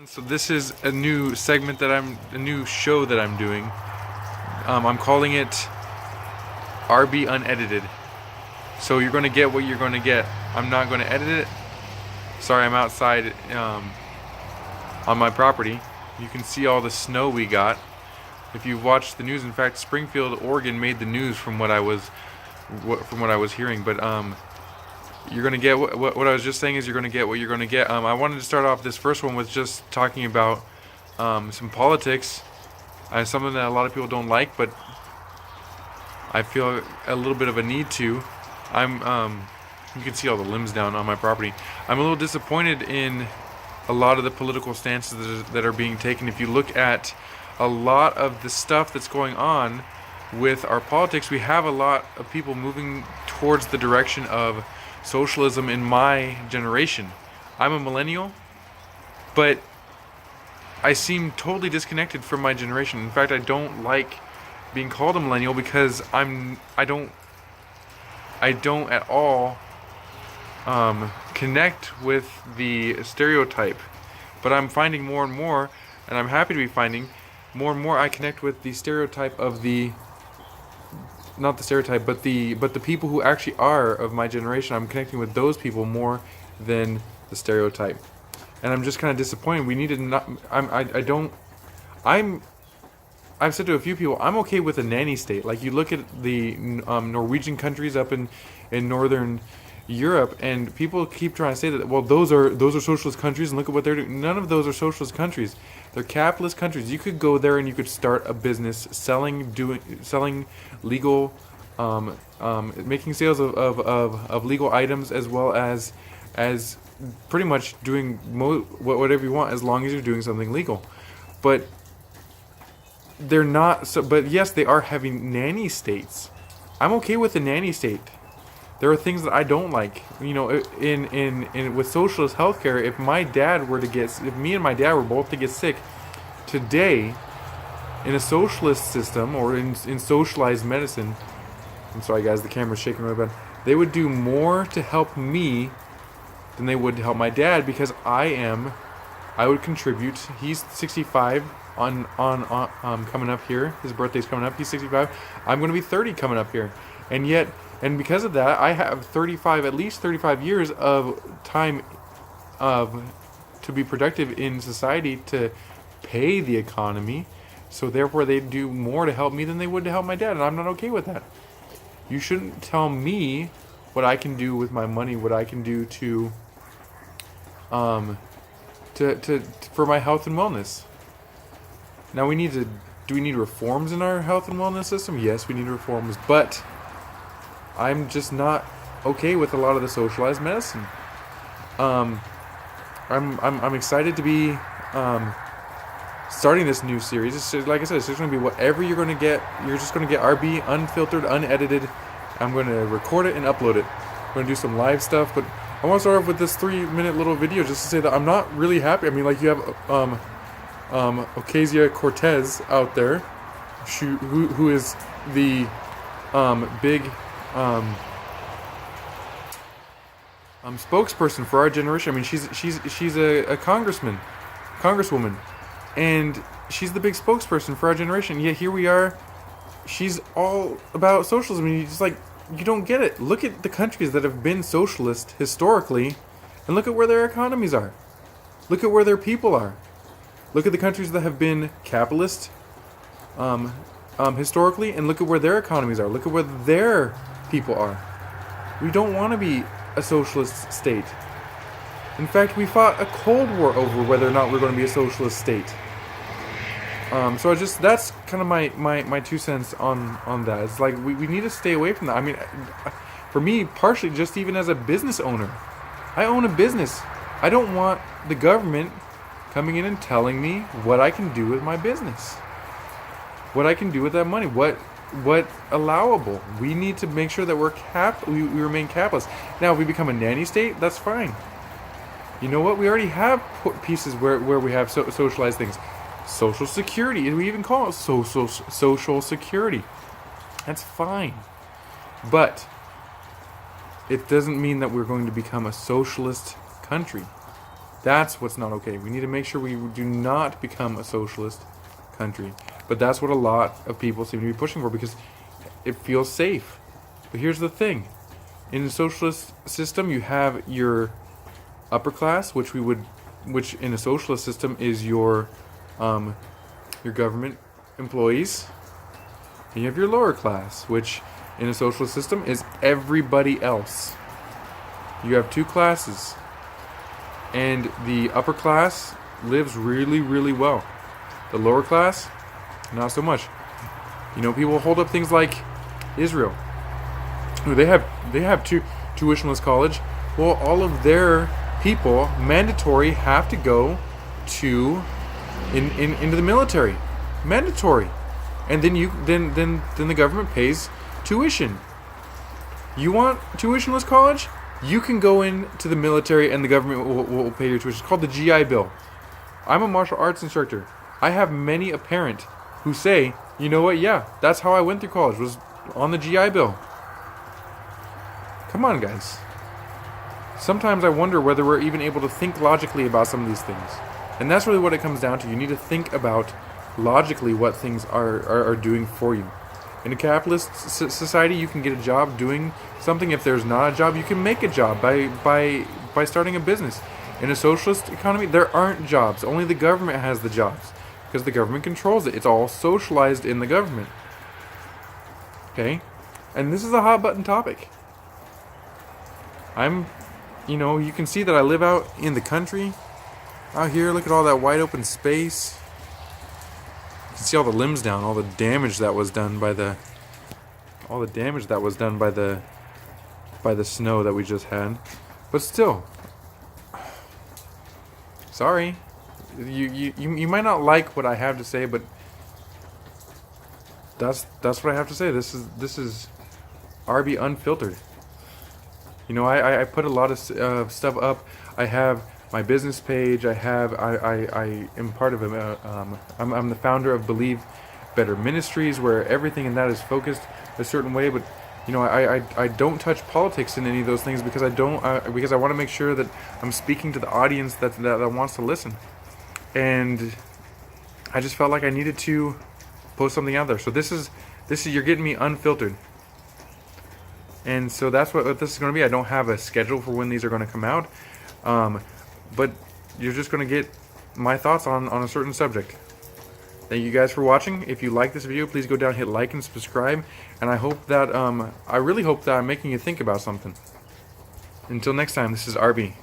So this is a new segment a new show that I'm doing. I'm calling it RB Unedited. So you're going to get what you're going to get. I'm not going to edit it. Sorry, I'm outside on my property. You can see all the snow we got. If you've watched the news, in fact, Springfield, Oregon made the news from what I was hearing. But you're going to get what I was just saying is you're going to get what you're going to get. I wanted to start off this first one with just talking about some politics. Something that a lot of people don't like, but I feel a little bit of a need to. You can see all the limbs down on my property. I'm a little disappointed in a lot of the political stances that are being taken. If you look at a lot of the stuff that's going on with our politics, we have a lot of people moving towards the direction of socialism in my generation. I'm a millennial, but I seem totally disconnected from my generation. In fact, I don't like being called a millennial because I don't at all connect with the stereotype. But I'm finding more and more, and I'm happy to be finding more and more I connect with the stereotype of not the stereotype, but the people who actually are of my generation. I'm connecting with those people more than the stereotype, and I'm just kind of disappointed. We need to not. I've said to a few people, I'm okay with a nanny state. Like you look at the Norwegian countries up in northern Europe, and people keep trying to say that, well, those are socialist countries, and look at what they're doing. None of those are socialist countries. They're capitalist countries. You could go there and you could start a business selling legal, making sales of legal items, as well as pretty much doing whatever you want, as long as you're doing something legal. But they're not. But yes, they are having nanny states. I'm okay with the nanny state. There are things that I don't like. You know, in with socialist healthcare, if me and my dad were both to get sick today, in a socialist system or in socialized medicine, I'm sorry guys, the camera's shaking really bad. They would do more to help me than they would to help my dad, because I would contribute. He's 65 on coming up here. His birthday's coming up. He's 65. I'm going to be 30 coming up here, and because of that, I have at least 35 years of time to be productive in society to pay the economy. So therefore, they do more to help me than they would to help my dad, and I'm not okay with that. You shouldn't tell me what I can do with my money, what I can do to for my health and wellness. Now do we need reforms in our health and wellness system? Yes, we need reforms, but I'm just not okay with a lot of the socialized medicine. I'm excited to be starting this new series. It's just, like I said, it's just going to be whatever you're going to get. You're just going to get RB unfiltered, unedited. I'm going to record it and upload it. I'm going to do some live stuff, but I want to start off with this 3-minute little video just to say that I'm not really happy. I mean, like, you have Ocasio-Cortez out there, who is the big spokesperson for our generation. I mean, she's a congresswoman, and she's the big spokesperson for our generation. Yet here we are. She's all about socialism, and you don't get it. Look at the countries that have been socialist historically, and look at where their economies are. Look at where their people are. Look at the countries that have been capitalist historically, and look at where their economies are. Look at where their people are. We don't want to be a socialist state. In fact, we fought a Cold War over whether or not we're going to be a socialist state. So that's kind of my 2 cents on that. It's like we need to stay away from that. I mean, for me, partially just even as a business owner, I own a business. I don't want the government coming in and telling me what I can do with my business, what I can do with that money, what allowable. We need to make sure that we remain capitalist. Now, if we become a nanny state, that's fine. You know what? We already have pieces where we have socialized things. Social Security, and we even call it social security. That's fine. But it doesn't mean that we're going to become a socialist country. That's what's not okay. We need to make sure we do not become a socialist country. But that's what a lot of people seem to be pushing for because it feels safe. But here's the thing. In a socialist system, you have your upper class, which in a socialist system is your government employees. And you have your lower class, which in a socialist system is everybody else. You have two classes. And the upper class lives really, really well. The lower class, not so much. People hold up things like Israel. They have tuitionless college. Well, all of their people mandatory have to go into the military. Mandatory. And then the government pays tuition. You want tuitionless college? You can go into the military and the government will pay your tuition. It's called the GI Bill. I'm a martial arts instructor. I have many a parent who say, you know what, yeah, that's how I went through college, was on the GI Bill. Come on, guys. Sometimes I wonder whether we're even able to think logically about some of these things. And that's really what it comes down to. You need to think about logically what things are doing for you. In a capitalist society, you can get a job doing something. If there's not a job, you can make a job by starting a business. In a socialist economy, there aren't jobs. Only the government has the jobs because the government controls it. It's all socialized in the government. Okay? And this is a hot button topic. You can see that I live out in the country. Out here, look at all that wide open space. You can see all the limbs down, all the damage that was done by the snow that we just had. But still, sorry, you might not like what I have to say, but that's what I have to say. This is RB Unfiltered. I put a lot of stuff up. I have my business page. I am part of I'm the founder of Believe Better Ministries, where everything in that is focused a certain way. But I don't touch politics in any of those things because because I want to make sure that I'm speaking to the audience that wants to listen. And I just felt like I needed to post something out there. So this is you're getting me unfiltered. And so that's what this is going to be. I don't have a schedule for when these are going to come out. But you're just going to get my thoughts on a certain subject. Thank you guys for watching. If you like this video, please go down, hit like and subscribe. And I really hope that I'm making you think about something. Until next time, this is RB.